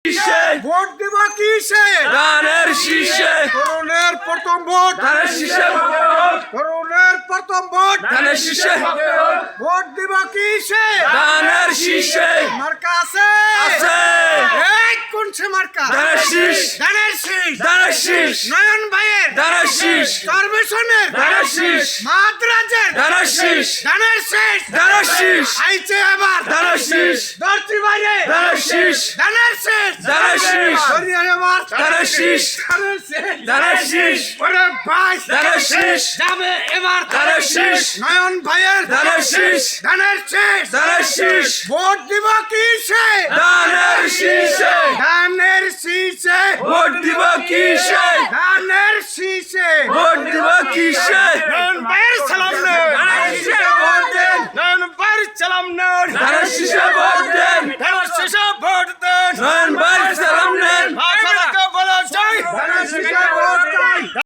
শীষে ভোট দিব কিসে? ধানের শীষে তরুণের প্রথম ভোট, ধানের শীষে তরুণের প্রথম ভোট, ধানের শীষে ভোট দিব কিসে? ধানের শীষে মার্কা আছে? আছে এই কোন সে মার্কা? ধানের শীষ ধানের শীষ। ধানের শীষ নয়ন ভাইয়ের, ধানের শীষ চরবেশনের, ধানের শীষ মাদ্রাজের, ধানের শীষ ধানের শীষ। ধানের শীষ আইছে আবার ধানের শীষ দর্জি বাইরে, ধানের শীষ ধানের শীষ। ধানের শীষ ধরিয়ে এবার ধানের শীষ ধানের শীষ। ধানের শীষ ওরে ভাই, ধানের শীষ যাবে এবার ধানের শীষ নয়ন ভাইয়ের, ধানের শীষ ধানের শীষ। ধানের শীষ ভোট দিব কিসে? ধানের শীষে ধানের শীষে, ভোট দিব কিসে ধানের শীষে। ভোট দিব কিসে নয়ন ভাইয়ের সালাম নেন, ধানের শীষে ভোট দেন নয়ন ভাইয়ের সালাম নেন, ধানের শীষে ভোট দেন ধানের শীষে ভোট দেন।